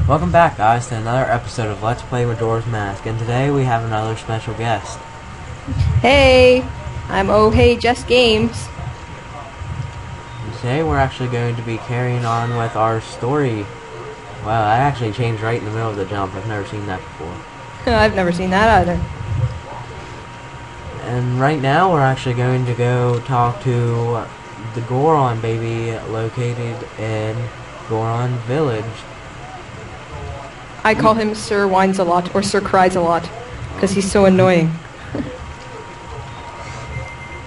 Welcome back, guys, to another episode of Let's Play Majora's Mask, and today we have another special guest. Hey, I'm Oh Hey Just Games. And today we're actually going to be carrying on with our story. Wow, I actually changed right in the middle of the jump. I've never seen that before. I've never seen that either. And right now we're actually going to go talk to the Goron baby located in Goron Village. I call him Sir Whines a lot, or Sir Cries a lot, because he's so annoying.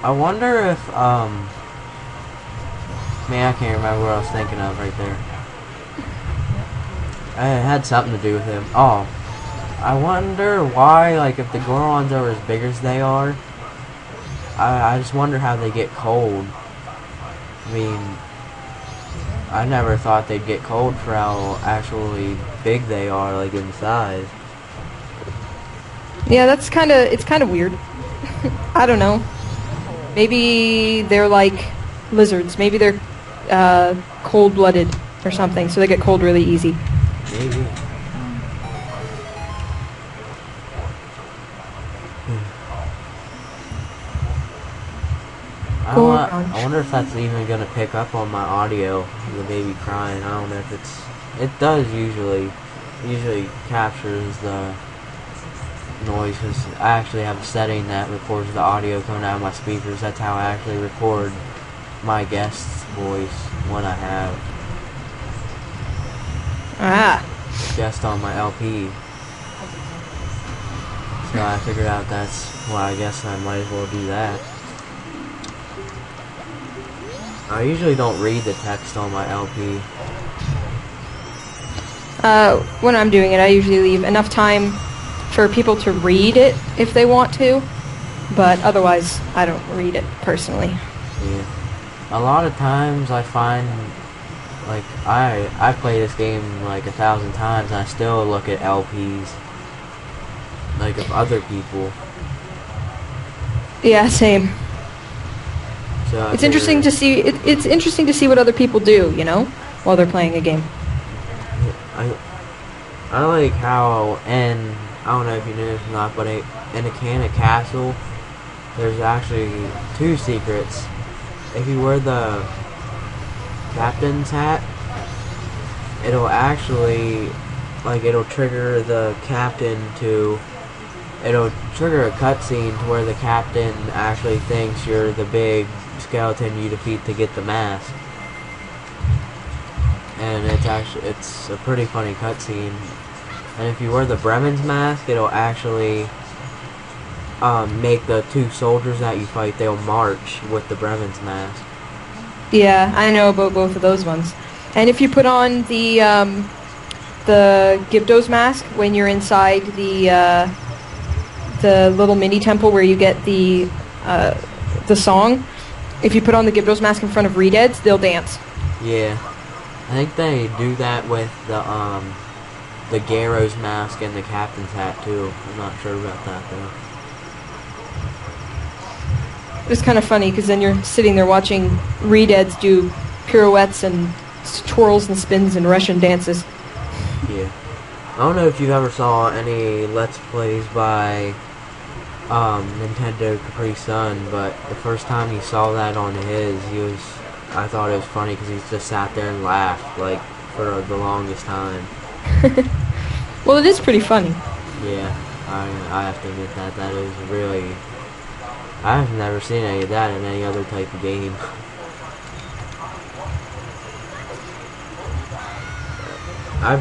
I wonder if, man, I can't remember what I was thinking of right there. It had something to do with him. Oh, I wonder why, like, if the Gorons are as big as they are, I just wonder how they get cold. I mean, I never thought they'd get cold for how actually big they are, like, in size. Yeah, it's kind of weird. I don't know. Maybe they're like lizards. Maybe they're cold-blooded or something, so they get cold really easy. Maybe. I wonder if that's even gonna pick up on my audio, the baby crying. I don't know if it does usually captures the noise, because I actually have a setting that records the audio coming out of my speakers. That's how I actually record my guest's voice when I have guest on my LP. So I figured out that's why I guess I might as well do that. I usually don't read the text on my LP. When I'm doing it, I usually leave enough time for people to read it if they want to, but otherwise, I don't read it personally. Yeah. A lot of times I find, like, I play this game like 1,000 times and I still look at LPs, like, of other people. Yeah, same. So It's interesting to see. It's interesting to see what other people do, you know, while they're playing a game. I like how, and I don't know if you knew this or not, but in a Canna Castle, there's actually 2 secrets. If you wear the captain's hat, it'll actually, like, it'll trigger the captain to, it'll trigger a cutscene to where the captain actually thinks you're the big skeleton you defeat to get the mask. And it's a pretty funny cutscene. And if you wear the Bremen's mask, it'll actually make the 2 soldiers that you fight, they'll march with the Bremen's mask. Yeah, I know about both of those ones. And if you put on the Gypto's mask when you're inside the little mini temple where you get the song, if you put on the Gypto's mask in front of Redeads, they'll dance. Yeah, I think they do that with the Garrow's mask and the captain's hat too. I'm not sure about that though. It's kind of funny because then you're sitting there watching Redeads do pirouettes and twirls and spins and Russian dances. Yeah. I don't know if you ever saw any Let's Plays by Nintendo Capri Sun, but the first time he saw that on his, I thought it was funny because he just sat there and laughed, like, for the longest time. Well, it is pretty funny. Yeah, I have to admit that is really, I've never seen any of that in any other type of game. I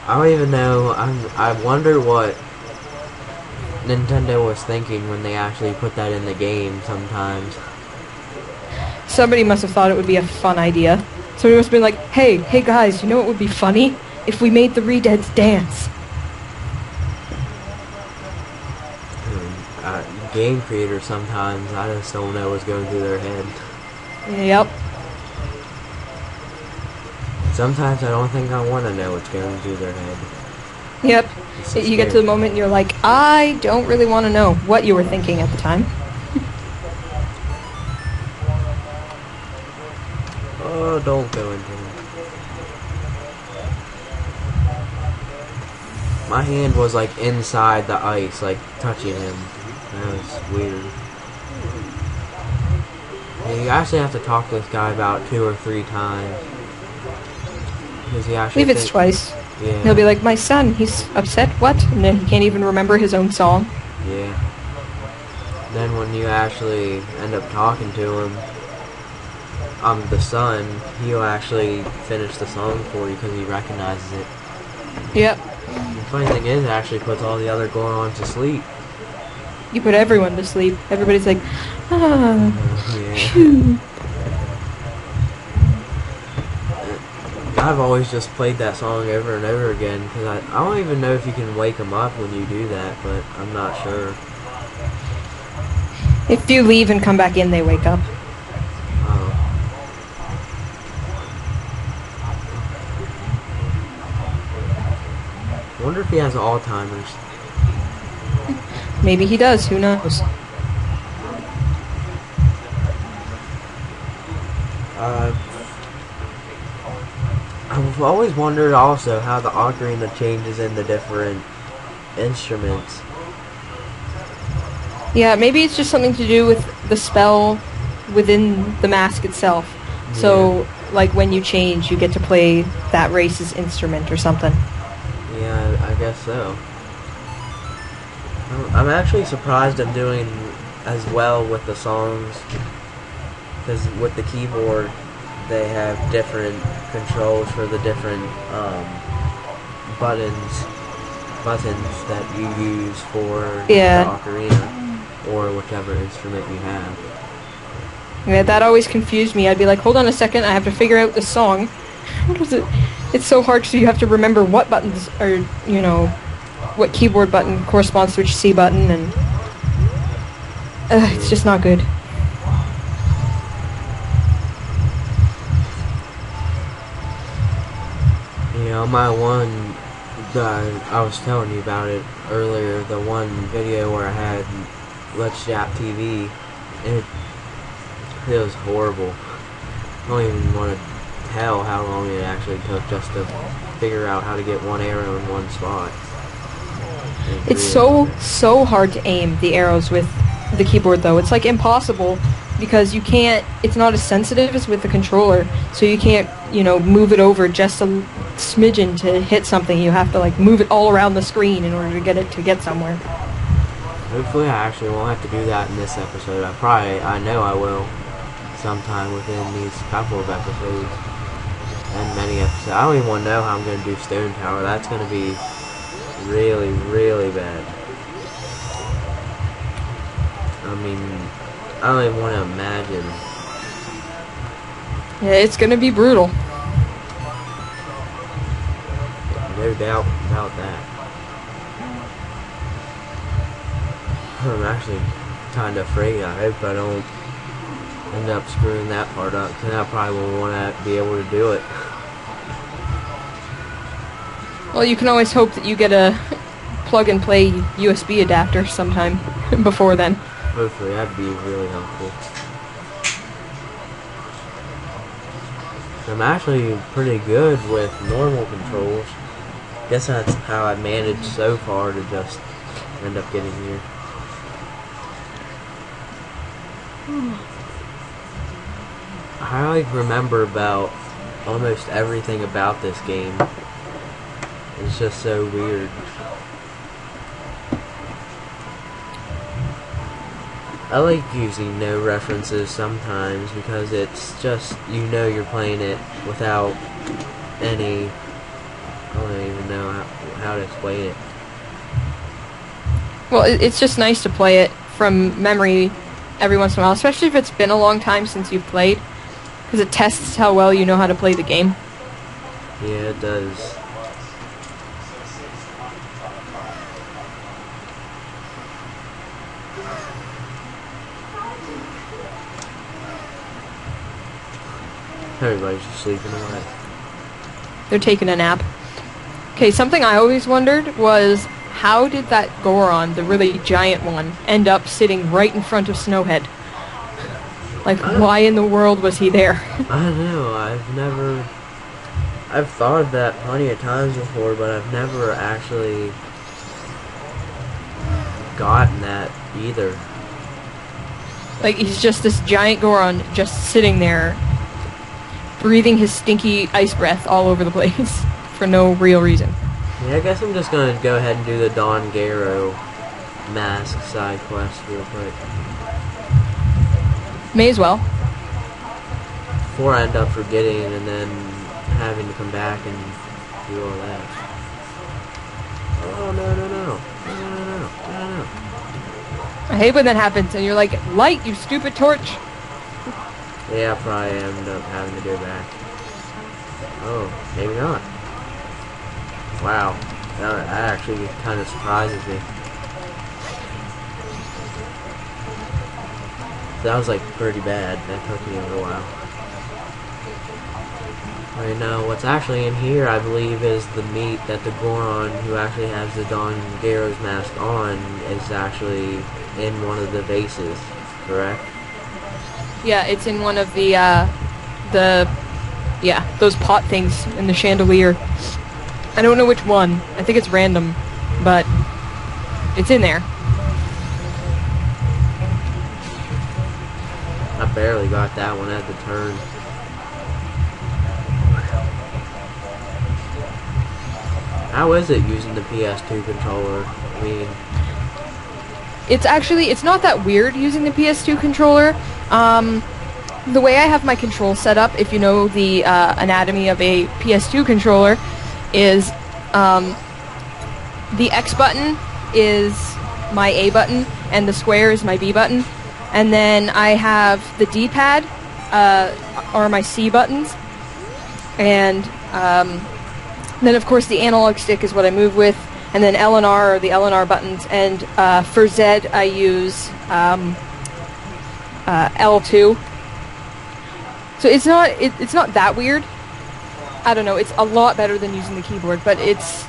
don't even know, I wonder what Nintendo was thinking when they actually put that in the game sometimes. Somebody must have thought it would be a fun idea. Somebody must have been like, hey guys, you know what would be funny? If we made the Redeads dance. Game creators sometimes, I just don't know what's going through their head. Yep. Sometimes I don't think I want to know what's going through their head. Yep. You get to the moment and you're like, I don't really want to know what you were thinking at the time. Oh, don't go into it. my hand was like inside the ice, like touching him. That was weird. Yeah, you actually have to talk to this guy about 2 or 3 times. Because he I actually believe it's twice. Yeah. He'll be like, my son, he's upset, what? And then he can't even remember his own song. Yeah. Then when you actually end up talking to him, the son, he'll actually finish the song for you because he recognizes it. Yep. The funny thing is, it actually puts all the other Gorons to sleep. You put everyone to sleep. Everybody's like, ah, Yeah. phew. I've always just played that song over and over again because I don't even know if you can wake them up when you do that, but I'm not sure. If you leave and come back in, they wake up. Oh. Wonder if he has Alzheimer's. Maybe he does, who knows? I've always wondered also how the ocarina changes in the different instruments. Yeah, maybe it's just something to do with the spell within the mask itself. Yeah. So, like, when you change, you get to play that race's instrument or something. Yeah, I guess so. I'm actually surprised I'm doing as well with the songs, because with the keyboard they have different controls for the different buttons that you use for Yeah. the ocarina or whichever instrument you have. Yeah, that always confused me. I'd be like, hold on a second, I have to figure out this song. What is it? It's so hard, so you have to remember what buttons are, you know, what keyboard button corresponds to which C button, and it's just not good. You know, my one, I was telling you about it earlier, the one video where I had Let's Jap TV, it was horrible. I don't even want to tell how long it actually took just to figure out how to get one arrow in one spot. It's so hard to aim the arrows with the keyboard, though. It's like impossible because you can't, it's not as sensitive as with the controller, so you can't, you know, move it over just a smidgen to hit something. You have to like move it all around the screen in order to get it to get somewhere. Hopefully I actually won't have to do that in this episode. I know I will sometime within these couple of episodes and many episodes. I don't even want to know how I'm going to do Stone Tower. That's going to be really, really bad. I mean, I don't even want to imagine. Yeah, it's gonna be brutal. No doubt about that. I'm actually kind of afraid. I hope I don't end up screwing that part up, because I probably won't want to be able to do it. Well, you can always hope that you get a plug-and-play USB adapter sometime before then. Hopefully, that'd be really helpful. I'm actually pretty good with normal controls. Guess that's how I managed so far to just end up getting here. I like remember about almost everything about this game. It's just so weird. I like using no references sometimes because it's just, you know, you're playing it without any, I don't even know how to explain it. Well, it's just nice to play it from memory every once in a while, especially if it's been a long time since you've played, because it tests how well you know how to play the game. Yeah, it does. Everybody's just sleeping away. They're taking a nap. Okay, something I always wondered was, how did that Goron, the really giant one, end up sitting right in front of Snowhead? Like, why in the world was he there? I don't know, I've thought of that plenty of times before, but I've never actually gotten that either. Like, he's just this giant Goron just sitting there, breathing his stinky ice breath all over the place for no real reason. Yeah, I guess I'm just gonna go ahead and do the Don Garo mask side quest real quick. May as well. Before I end up forgetting and then having to come back and do all that. Oh, no, no, no. No, no, no, no, no. I hate when that happens and you're like, light, you stupid torch. Yeah, I'll probably end up having to go back. Oh, maybe not. Wow. That actually kind of surprises me. That was like pretty bad. That took me a little while. Right now, what's actually in here, I believe, is the meat that the Goron, who actually has the Don Garo's mask on, is actually in one of the vases, correct? Yeah, it's in one of those pot things in the chandelier. I don't know which one. I think it's random, but it's in there. I barely got that one at the turn. How is it using the PS2 controller? I mean, It's not that weird using the PS2 controller. The way I have my control set up, if you know the anatomy of a PS2 controller, is the X button is my A button, and the square is my B button. And then I have the D-pad are my C buttons. And then, of course, the analog stick is what I move with. And then L and R are the L and R buttons. And for Z, I use L2. So it's not that weird. I don't know. It's a lot better than using the keyboard, but it's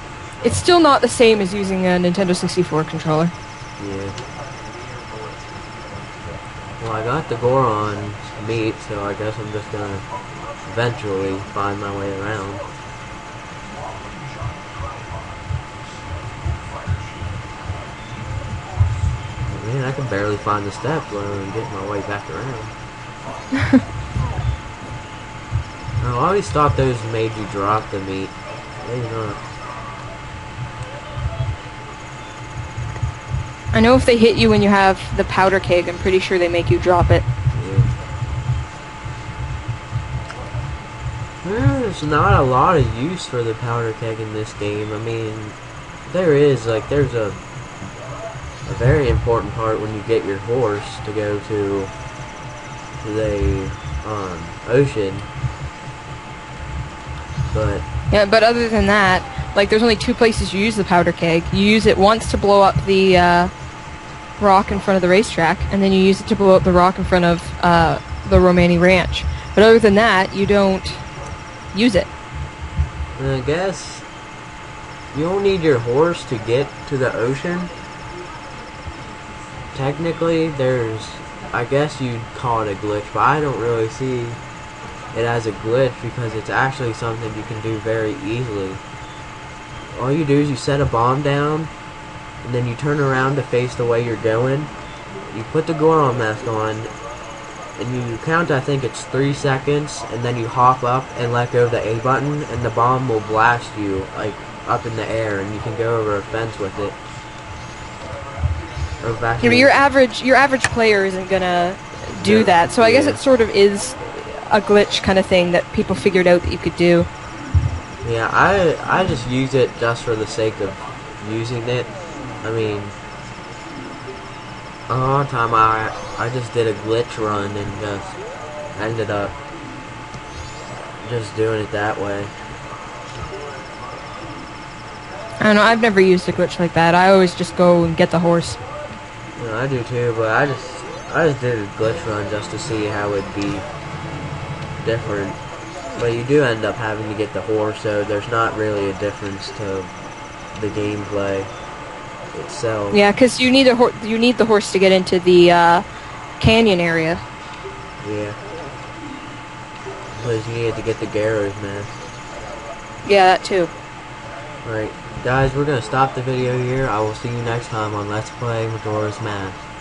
still not the same as using a Nintendo 64 controller. yeah. Well, I got the Goron meat, so I guess I'm just gonna eventually find my way around. Man, I can barely find the steps, let alone get my way back around. I always thought those made you drop the meat. Maybe not. I know if they hit you when you have the powder keg, I'm pretty sure they make you drop it. Yeah. Well, there's not a lot of use for the powder keg in this game. I mean, there is, like, there's a very important part when you get your horse to go to the ocean. But Yeah, but other than that, like, there's only two places you use the powder keg. You use it once to blow up the rock in front of the racetrack, and then you use it to blow up the rock in front of the Romani Ranch. But other than that, you don't use it. I guess you don't need your horse to get to the ocean. Technically, I guess you'd call it a glitch, but I don't really see it as a glitch because it's actually something you can do very easily. All you do is you set a bomb down, and then you turn around to face the way you're going. You put the Goron mask on, and you count, I think it's 3 seconds, and then you hop up and let go of the A button, and the bomb will blast you, like, up in the air, and you can go over a fence with it. Or Yeah, but your average player isn't gonna do that, so I guess it sort of is a glitch kind of thing that people figured out that you could do. Yeah, I just use it just for the sake of using it. I mean, a lot of time I just did a glitch run and just ended up just doing it that way. I don't know, I've never used a glitch like that. I always just go and get the horse. Yeah, I do too, but I just did a glitch run just to see how it'd be different. But you do end up having to get the horse, so there's not really a difference to the gameplay itself. Yeah, because you need the horse to get into the canyon area. Yeah. Because you needed to get the Garo's mask. Yeah, that too. Right. Guys, we're going to stop the video here. I will see you next time on Let's Play Majora's Mask.